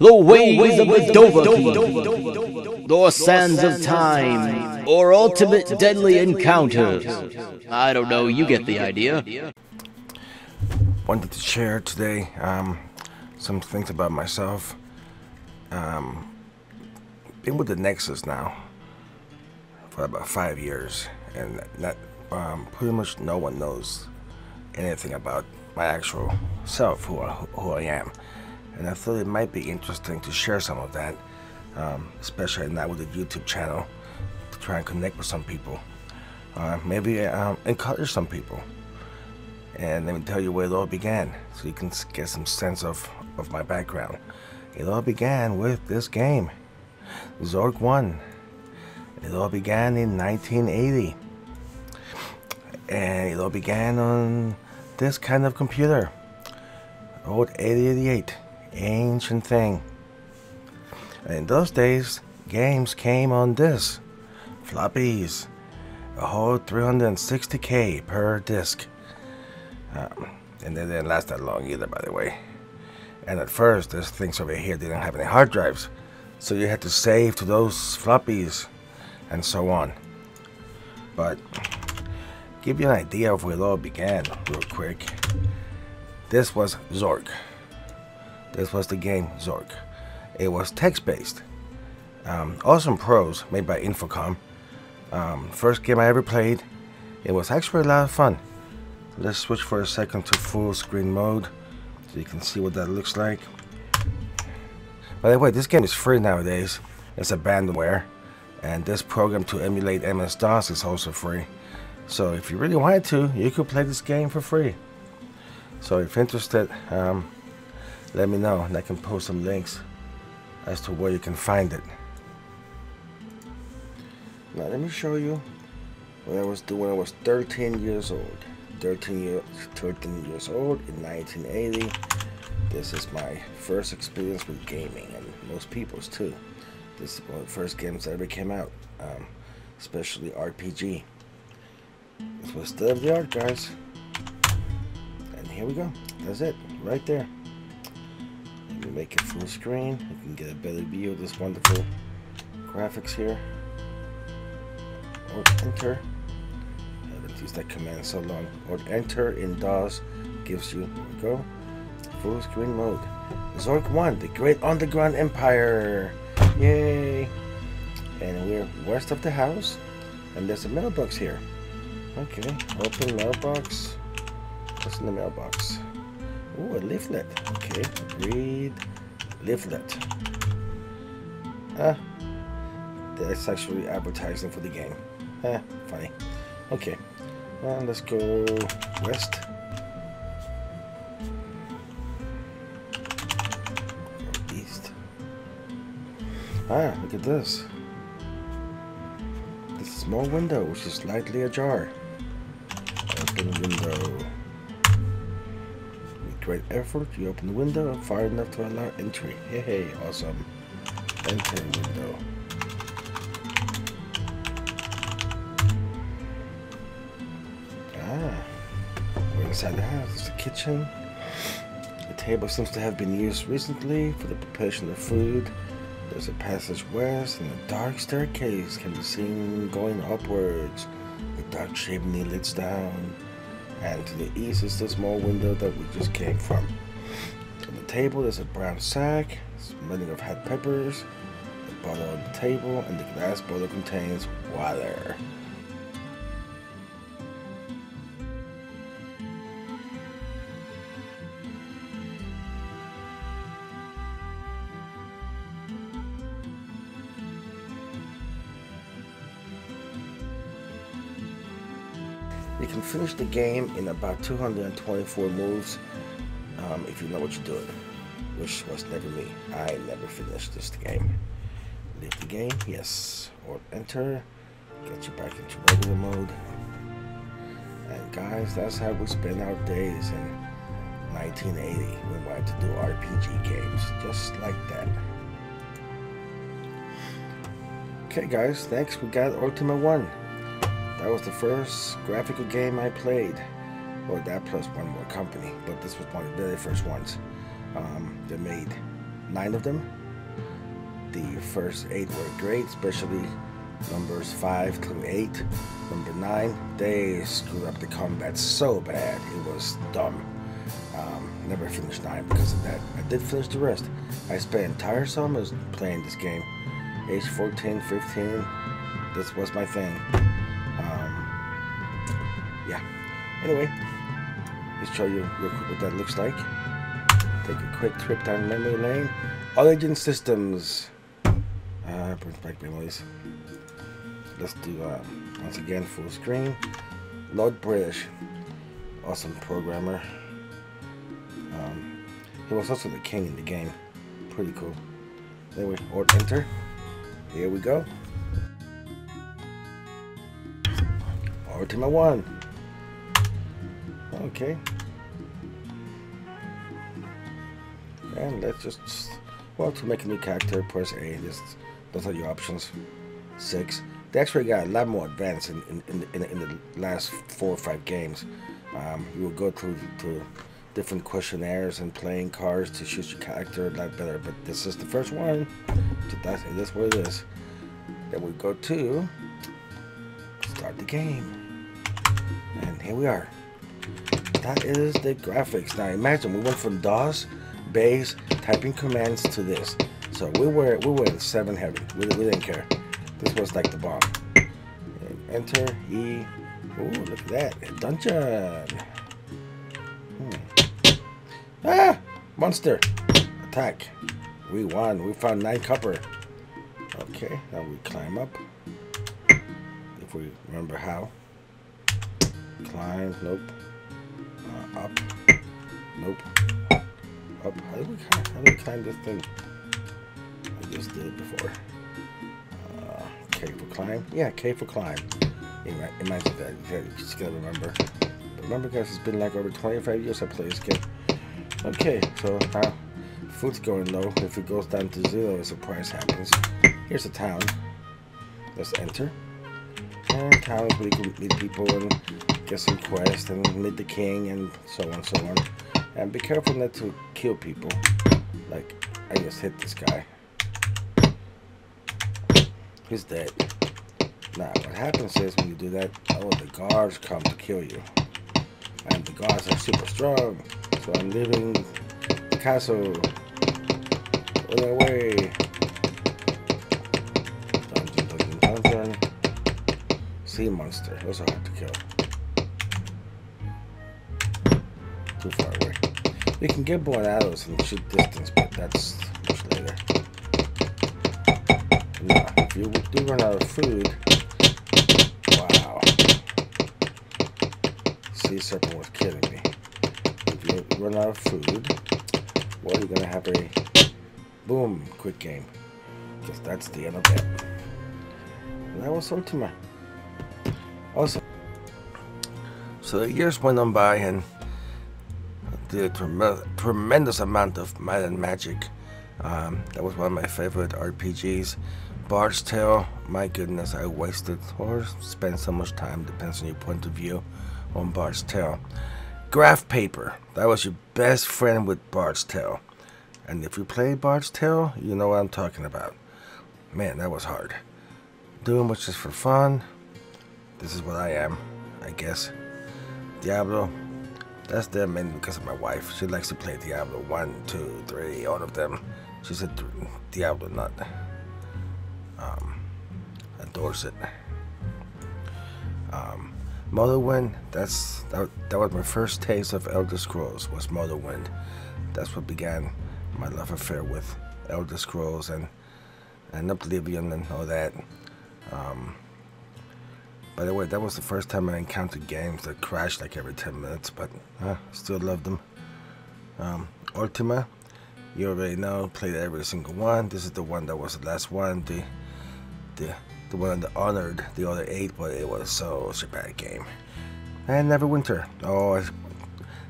The ways of the Dovahkiin, or Sands of Time, or Ultimate Deadly Encounters. I don't know, you get the idea. Wanted to share today some things about myself. Been with the Nexus now for about 5 years, and not pretty much no one knows anything about my actual self, who I am. And I thought it might be interesting to share some of that, especially now with the YouTube channel, to try and connect with some people. Maybe encourage some people. And let me tell you where it all began, so you can get some sense of my background. It all began with this game, Zork 1. It all began in 1980. And it all began on this kind of computer, old 8088. Ancient thing. And in those days, games came on this floppies, a whole 360K per disc, and they didn't last that long either, by the way. And at first, these things over here didn't have any hard drives, so you had to save to those floppies and so on. But give you an idea of where it all began real quick. This was Zork. This was the game Zork. It was text-based. Awesome prose made by Infocom. First game I ever played. It was actually a lot of fun. Let's switch for a second to full screen mode so you can see what that looks like. By the way, this game is free nowadays. It's abandonware, and this program to emulate MS-DOS is also free. So if you really wanted to, you could play this game for free. So if you're interested, let me know, and I can post some links as to where you can find it. Now let me show you what I was doing when I was 13 years old. 13 years old in 1980. This is my first experience with gaming, and most people's too. This is one of the first games that ever came out, especially RPG. This was state of the art, guys. And here we go. That's it, right there. Let me make it full screen. You can get a better view of this wonderful graphics here. Or enter. I haven't used that command so long. Or enter in DOS gives you, there we go, full screen mode. Zork 1, the great underground empire. Yay! And we're west of the house, and there's a mailbox here. Okay, open mailbox. What's in the mailbox? Oh, a leaflet. Okay, read leaflet. That's actually advertising for the game. Funny. Okay, let's go west. Or east. Look at this. This small window, which is slightly ajar. Open window. Great effort, you open the window far enough to allow entry. Hey, awesome. Enter window. We're inside the house. It's the kitchen. The table seems to have been used recently for the preparation of food. There's a passage west, and a dark staircase can be seen going upwards. The dark chimney leads down. And to the east is the small window that we just came from. On the table there's a brown sack, smelling of hot peppers, a bottle on the table, and the glass bottle contains water. You can finish the game in about 224 moves if you know what you're doing, which was never me. I never finished this game. Leave the game, yes, or enter, get you back into regular mode. And guys, that's how we spent our days in 1980. We wanted to do RPG games, just like that. Okay guys, next we got Ultima 1. That was the first graphical game I played. Well, that plus one more company, but this was one of the very first ones they made. 9 of them. The first 8 were great, especially numbers 5 through 8. Number 9, they screwed up the combat so bad, it was dumb. Never finished 9 because of that. I did finish the rest. I spent entire summers playing this game. Age 14, 15, this was my thing. Yeah. Anyway, let's show you real quick what that looks like. Take a quick trip down memory lane. Origin Systems. Brings back memories. Let's do, once again, full screen. Lord British. Awesome programmer. He was also the king in the game. Pretty cool. Anyway, or enter. Here we go. Ultima 1. Okay. And let's just, well, to make a new character, press A. Those are your options. 6. They actually got a lot more advanced in the last 4 or 5 games. You will go through different questionnaires and playing cards to choose your character a lot better, but this is the first one, so that's what it is. Then we go to start the game, and here we are. That is the graphics. Now imagine we went from DOS, base, typing commands to this. So we were in 7 heaven. We didn't care. This was like the bomb. And enter E. Ooh, look at that, a dungeon. Ah! Monster! Attack! We won. We found 9 copper. Okay, now we climb up. If we remember how. Climb. Nope. Up. Nope. Up. How do we climb this thing? I just did it before. K for climb. Yeah, K for climb. Imagine that. You just gotta remember. But remember, guys, it's been like over 25 years I played this game. Okay, so now food's going low. If it goes down to 0, a surprise happens. Here's a town. Let's enter. And town is where you can meet people and get some quests and meet the king and so on and so on. And be careful not to kill people. Like, I just hit this guy. He's dead. Now, what happens is when you do that, oh, the guards come to kill you. And the guards are super strong. So I'm leaving the castle. Run away. Dungeon. Sea monster. Those are hard to kill. Too far away. You can get bow and arrows and shoot distance, but that's much later. Now, if you do run out of food, wow. Sea serpent was killing me. If you run out of food, well, you're gonna have a boom, quick game. Because that's the end of it. And that was Ultima. Awesome. So the years went on by and the tremendous amount of Might and Magic. That was one of my favorite RPGs. Bard's Tale, my goodness, I wasted or spent so much time, depends on your point of view, on Bard's Tale. Graph paper, that was your best friend with Bard's Tale. And if you play Bard's Tale, you know what I'm talking about. Man, that was hard. Doing what's just for fun. This is what I am, I guess. Diablo, that's there mainly because of my wife. She likes to play Diablo 1, 2, 3, all of them. She's a Diablo nut. Adores it. Morrowind, that was my first taste of Elder Scrolls, was Morrowind. That's what began my love affair with Elder Scrolls and Oblivion and all that. By the way, that was the first time I encountered games that crashed like every 10 minutes, but still loved them. Ultima, you already know, played every single one. This is the one that was the last one, the one that honored the other 8, but it was such a bad game. And Neverwinter. Oh,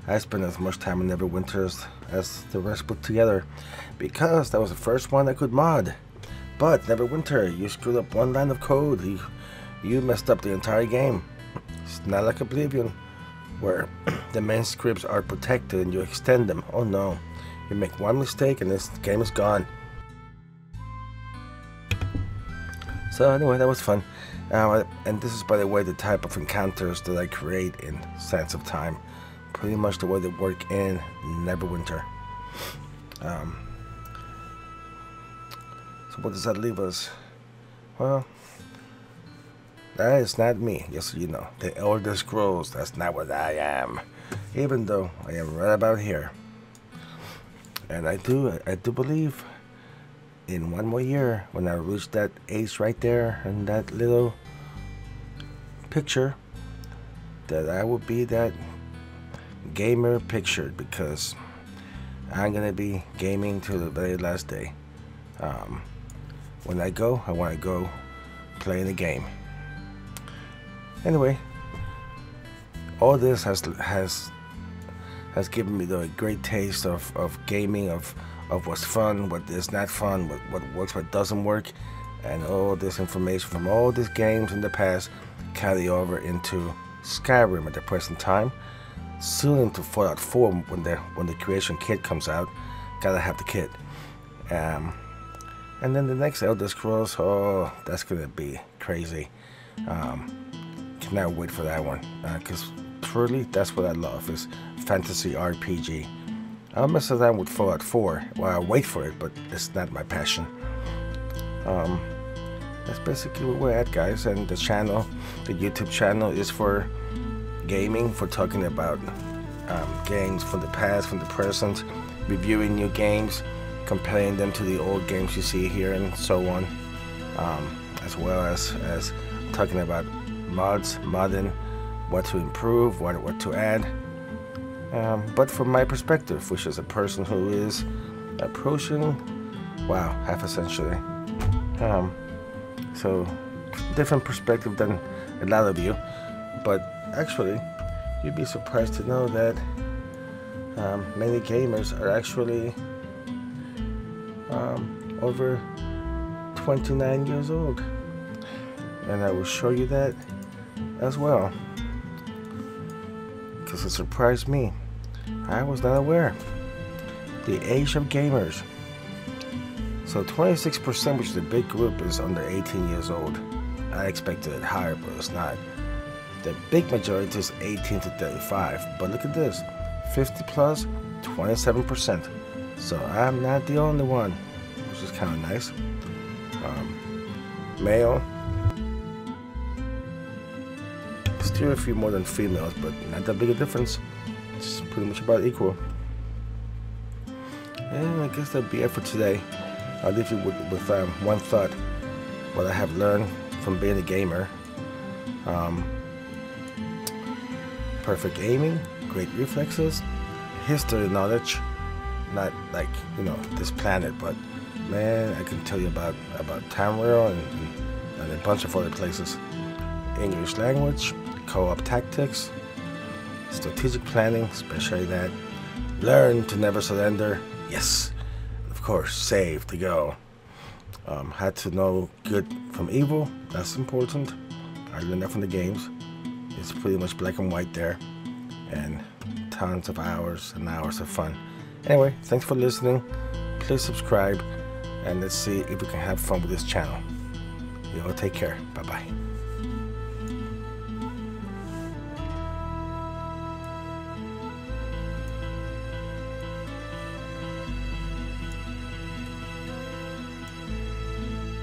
I spent as much time in Neverwinter as the rest put together, because that was the first one I could mod. But Neverwinter, you screwed up one line of code. You messed up the entire game. It's not like Oblivion, where the main scripts are protected and you extend them. Oh no, You make one mistake and this game is gone. So anyway, that was fun. And this is, by the way, the type of encounters that I create in Sands of Time. Pretty much the way they work in Neverwinter. So what does that leave us? Well, that is not me, just so you know. The Elder Scrolls, that's not what I am. Even though I am right about here. And I do believe in one more year, when I reach that age right there and that little picture, that I will be that gamer pictured, because I'm gonna be gaming till the very last day. When I go, I want to go playing the game. Anyway, all this has given me the great taste of gaming, of what's fun, what is not fun, what works, what doesn't work, and all this information from all these games in the past carry over into Skyrim at the present time. Soon into Fallout 4 when the creation kit comes out. Gotta have the kit. And then the next Elder Scrolls, oh, that's gonna be crazy. Cannot wait for that one, because truly that's what I love, is fantasy RPG. I'll mess around with Fallout 4 while I wait for it, but it's not my passion. That's basically where we're at, guys. And the channel, the YouTube channel, is for gaming, for talking about games from the past, from the present, reviewing new games, comparing them to the old games you see here, and so on, as well as talking about mods, modding, what to improve, what to add, but from my perspective, which is a person who is approaching, wow, half a century. So different perspective than a lot of you, but actually you'd be surprised to know that many gamers are actually over 29 years old, and I will show you that as well, because it surprised me. I was not aware. The age of gamers. So 26%, which is a big group, is under 18 years old. I expected it higher, but it's not. The big majority is 18 to 35, but look at this, 50 plus, 27%. So I'm not the only one, which is kind of nice. Male, still a few more than females, but not that big a difference. It's pretty much about equal. And I guess that'd be it for today. I'll leave you with one thought, what I have learned from being a gamer. Perfect aiming, great reflexes, history knowledge, not like, you know, this planet, but man, I can tell you about Tamriel and a bunch of other places. English language, co-op tactics, strategic planning, especially that. Learn to never surrender, yes. Of course, save to go. Had to know good from evil, that's important. I learned that from the games. It's pretty much black and white there, and tons of hours and hours of fun. Anyway, thanks for listening. Please subscribe, and let's see if we can have fun with this channel. You all take care. Bye-bye.